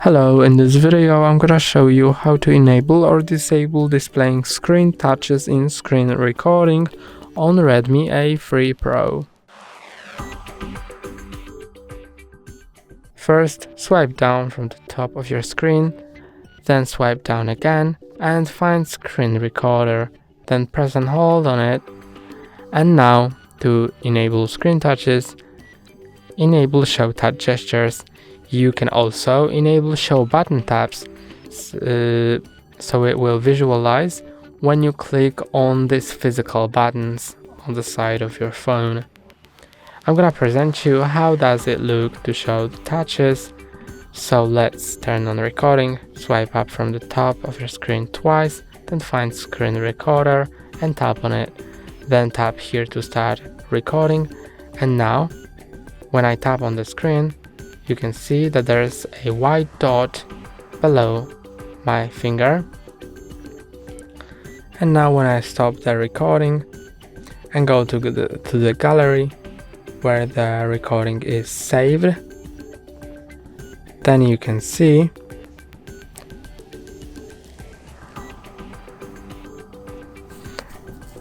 Hello, in this video I'm gonna show you how to enable or disable displaying screen touches in screen recording on Redmi A3 Pro. First, swipe down from the top of your screen, then swipe down again and find screen recorder, then press and hold on it. And now, to enable screen touches, enable show touch gestures. You can also enable show button taps, so it will visualize when you click on these physical buttons on the side of your phone. I'm gonna present you how does it look to show the touches. So let's turn on recording, swipe up from the top of your screen twice, then find screen recorder and tap on it. Then tap here to start recording. And now, when I tap on the screen, you can see that there's a white dot below my finger. And now when I stop the recording and go to the gallery where the recording is saved, then you can see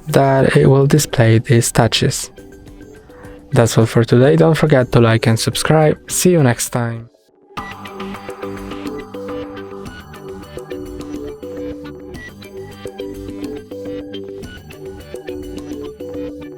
that it will display these touches. That's all for today. Don't forget to like and subscribe. See you next time.